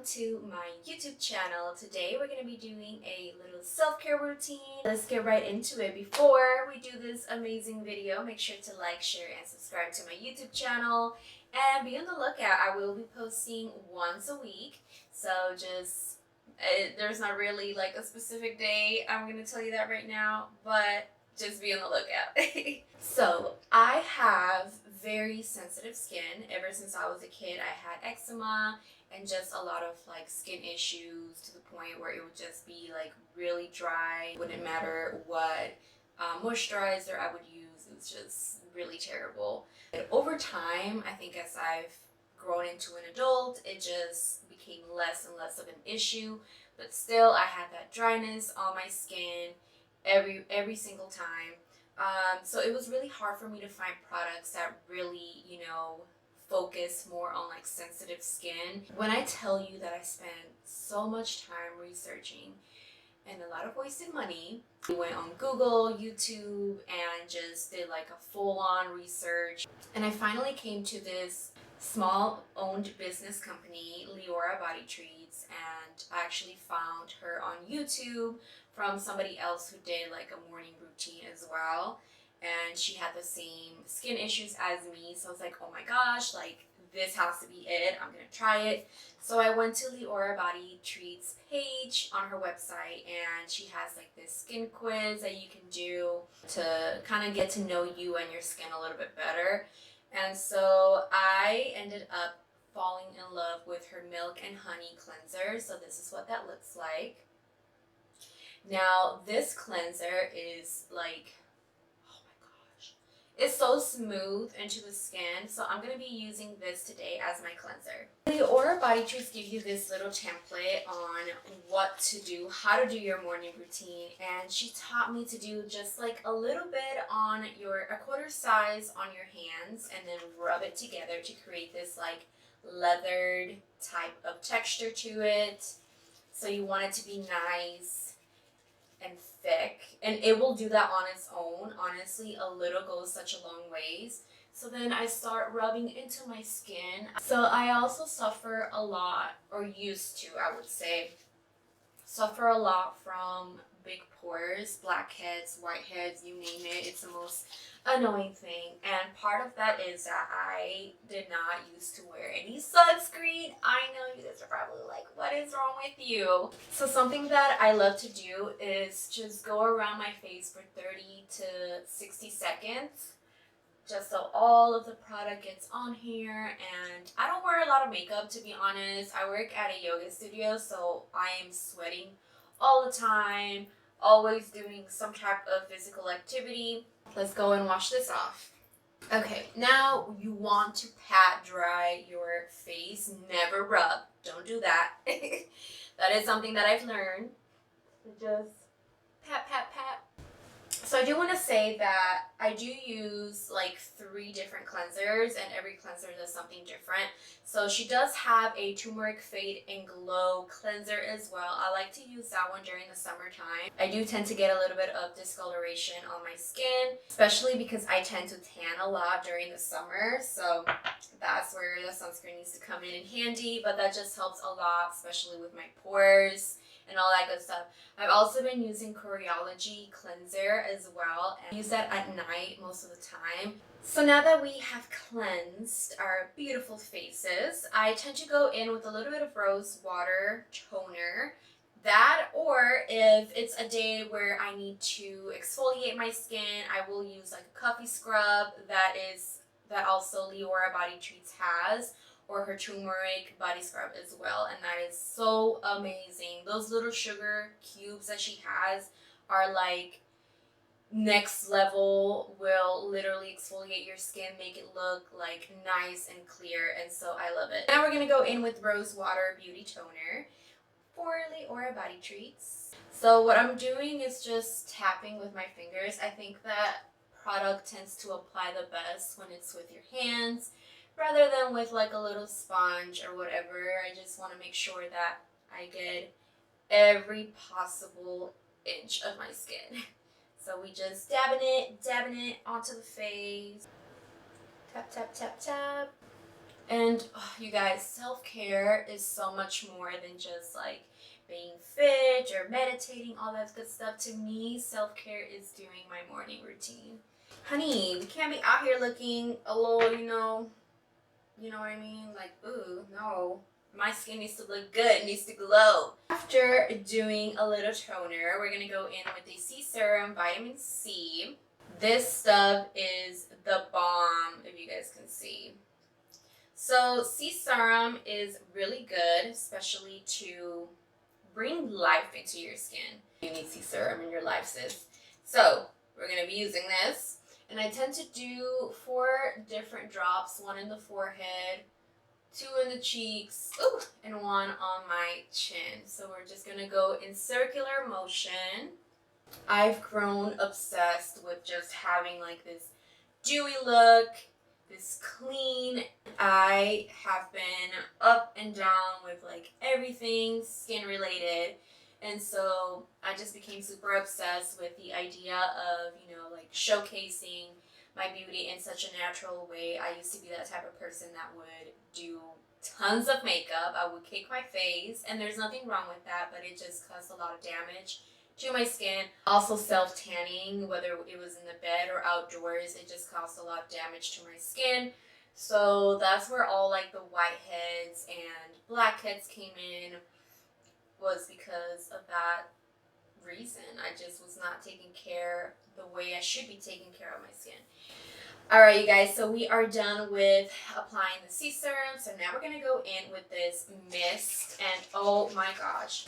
to my YouTube channel. Today we're going to be doing a little self-care routine. Let's get right into it. Before we do this amazing video, make sure to like, share, and subscribe to my YouTube channel. And be on the lookout. I will be posting once a week. So just, there's not really like a specific day. I'm going to tell you that right now. But just be on the lookout. So I have very sensitive skin. Ever since I was a kid, I had eczema and just a lot of like skin issues to the point where it would just be like really dry. Wouldn't matter what moisturizer I would use. It was just really terrible. And over time, I think as I've grown into an adult, it just became less and less of an issue. But still, I had that dryness on my skin every single time. So it was really hard for me to find products that really, focus more on like sensitive skin. When I tell you that I spent so much time researching and a lot of wasted money, we went on Google, YouTube, and just did like a full-on research. And I finally came to this small owned business company, Leora Body Treats, and I actually found her on YouTube from somebody else who did like a morning routine as well, and she had the same skin issues as me. So I was like, oh my gosh, like this has to be it, I'm gonna try it. So I went to Leora Body Treats page on her website, and she has like this skin quiz that you can do to kind of get to know you and your skin a little bit better. And so I ended up falling in love with her milk and honey cleanser. So this is what that looks like. Now, this cleanser is like, oh my gosh, it's so smooth into the skin. So I'm going to be using this today as my cleanser. The Leora Body Treats give you this little template on what to do, how to do your morning routine. And she taught me to do just like a little bit on a quarter size on your hands, and then rub it together to create this like leathered type of texture to it. So you want it to be nice and thick, and it will do that on its own. Honestly, a little goes such a long ways. So then I start rubbing into my skin. So I also suffer a lot, or used to, I would say, suffer a lot from big pores, blackheads, whiteheads, you name it. It's the most annoying thing. And part of that is that I did not used to wear any sunscreen. I know you guys are probably like, what is wrong with you? So something that I love to do is just go around my face for 30 to 60 seconds. Just so all of the product gets on here. And I don't wear a lot of makeup, to be honest. I work at a yoga studio, so I am sweating all the time, always doing some type of physical activity. Let's go and wash this off. Okay, now you want to pat dry your face, never rub. Don't do that. That is something that I've learned. So just pat, pat, pat. So I do want to say that I do use like 3 different cleansers, and every cleanser does something different. So she does have a turmeric fade and glow cleanser as well. I like to use that one during the summertime. I do tend to get a little bit of discoloration on my skin, especially because I tend to tan a lot during the summer. So that's where the sunscreen needs to come in handy, but that just helps a lot, especially with my pores and all that good stuff. I've also been using Cruelty cleanser as well, and I use that at night most of the time. So now that we have cleansed our beautiful faces, I tend to go in with a little bit of rose water toner. That, or if it's a day where I need to exfoliate my skin, I will use like a coffee scrub that also Leora Body Treats has, or her turmeric body scrub as well, and that is so amazing. Those little sugar cubes that she has are like next level, will literally exfoliate your skin, make it look like nice and clear, and so I love it. Now we're gonna go in with Rose Water Beauty Toner for Leora Body Treats. So what I'm doing is just tapping with my fingers. I think that product tends to apply the best when it's with your hands, rather than with like a little sponge or whatever. I just want to make sure that I get every possible inch of my skin. So we just dabbing it onto the face. Tap, tap, tap, tap. And oh, you guys, self-care is so much more than just like being fit or meditating, all that good stuff. To me, self-care is doing my morning routine. Honey, we can't be out here looking a little, you know what I mean? Like, ooh, no. My skin needs to look good, it needs to glow. After doing a little toner, we're gonna go in with the C Serum Vitamin C. This stuff is the bomb, if you guys can see. So C Serum is really good, especially to bring life into your skin. You need C Serum in your life, sis. So we're gonna be using this. And I tend to do 4 different drops, 1 in the forehead, 2 in the cheeks, ooh, and 1 on my chin. So we're just gonna go in circular motion. I've grown obsessed with just having like this dewy look, this clean. I have been up and down with like everything skin related. And so I just became super obsessed with the idea of, like showcasing my beauty in such a natural way. I used to be that type of person that would do tons of makeup. I would cake my face, and there's nothing wrong with that, but it just caused a lot of damage to my skin. Also self-tanning, whether it was in the bed or outdoors, it just caused a lot of damage to my skin. So that's where all like the whiteheads and blackheads came in, was because of that reason. I just was not taking care the way I should be taking care of my skin. Alright, you guys, so we are done with applying the C Serum. So now we're going to go in with this mist. And oh my gosh,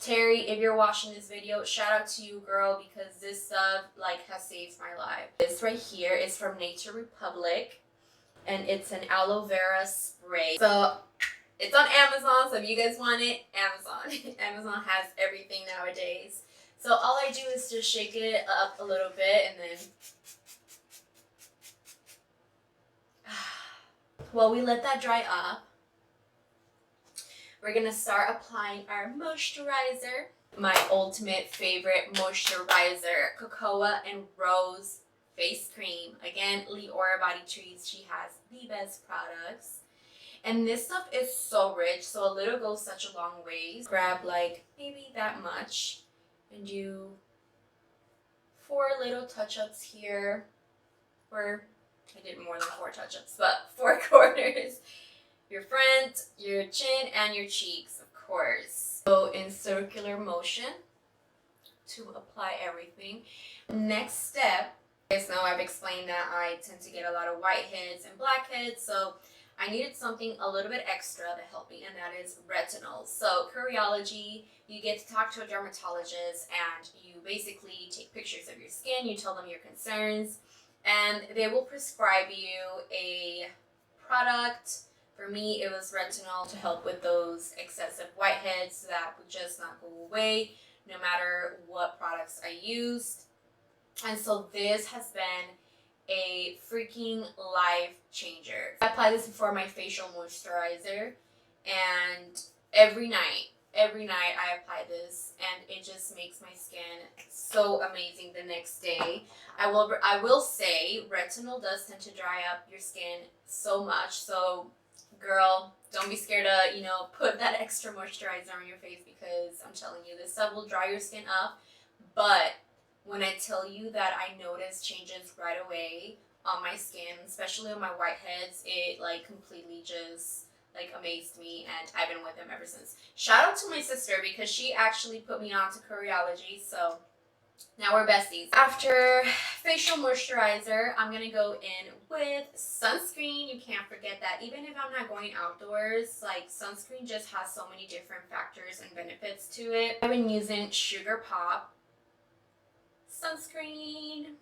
Terry, if you're watching this video, shout out to you, girl, because this stuff like has saved my life. This right here is from Nature Republic, and it's an aloe vera spray. So it's on Amazon, so if you guys want it, Amazon. Amazon has everything nowadays. So all I do is just shake it up a little bit, and then while we let that dry up, we're gonna start applying our moisturizer. My ultimate favorite moisturizer, Cocoa and Rose face cream. Again, Leora Body Trees, she has the best products. And this stuff is so rich, so a little goes such a long ways. Grab like maybe that much and do 4 little touch-ups here. I did more than 4 touch-ups, but 4 corners. Your front, your chin, and your cheeks, of course. Go in circular motion to apply everything. Next step, you guys know I've explained that I tend to get a lot of whiteheads and blackheads, so I needed something a little bit extra to help me, and that is retinol. So Cruelty, you get to talk to a dermatologist, and you basically take pictures of your skin, you tell them your concerns, and they will prescribe you a product. For me, it was retinol to help with those excessive whiteheads that would just not go away no matter what products I used. And so this has been a freaking life changer. I apply this before my facial moisturizer, and every night I apply this, and it just makes my skin so amazing the next day. I will say retinol does tend to dry up your skin so much, so girl, don't be scared to, put that extra moisturizer on your face, because I'm telling you, this stuff will dry your skin up. But when I tell you that I notice changes right away on my skin, especially on my whiteheads, it like completely just like amazed me, and I've been with them ever since. Shout out to my sister, because she actually put me on to Cruelty, so now we're besties. After facial moisturizer, I'm going to go in with sunscreen. You can't forget that. Even if I'm not going outdoors, like sunscreen just has so many different factors and benefits to it. I've been using Sugar Pop sunscreen,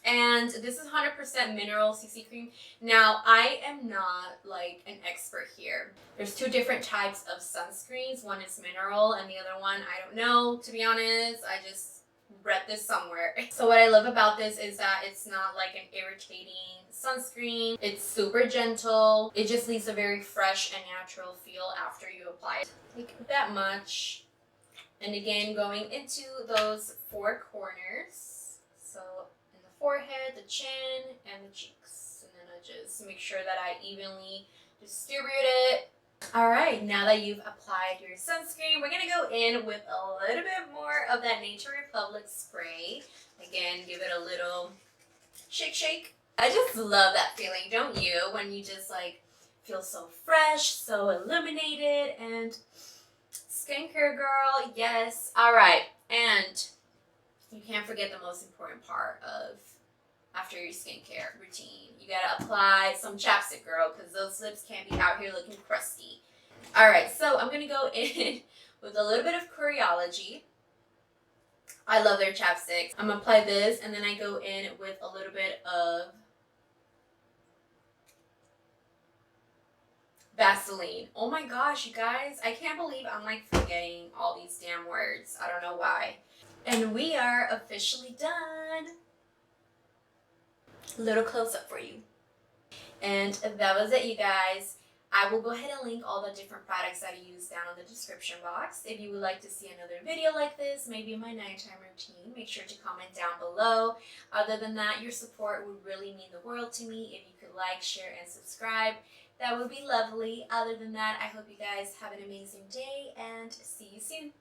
and this is 100% mineral CC cream. Now, I am not like an expert here. There's 2 different types of sunscreens. One is mineral, and the other one, I don't know, to be honest. I just read this somewhere. So what I love about this is that it's not like an irritating sunscreen. It's super gentle. It just leaves a very fresh and natural feel after you apply it. Like that much. And again, going into those 4 corners. So in the forehead, the chin, and the cheeks. And then I just make sure that I evenly distribute it. Alright, now that you've applied your sunscreen, we're going to go in with a little bit more of that Nature Republic spray. Again, give it a little shake shake. I just love that feeling, don't you? When you just like feel so fresh, so illuminated, and skincare girl, yes. Alright, and you can't forget the most important part of after your skincare routine. You gotta apply some chapstick, girl, because those lips can't be out here looking crusty. Alright, so I'm gonna go in with a little bit of Cruelty. I love their chapsticks. I'm gonna apply this, and then I go in with a little bit of Vaseline. Oh my gosh, you guys, I can't believe I'm like forgetting all these damn words. I don't know why. And we are officially done. A little close up for you. And that was it, you guys. I will go ahead and link all the different products that I use down in the description box. If you would like to see another video like this, maybe my nighttime routine, make sure to comment down below. Other than that, your support would really mean the world to me. If you could like, share, and subscribe, that would be lovely. Other than that, I hope you guys have an amazing day and see you soon.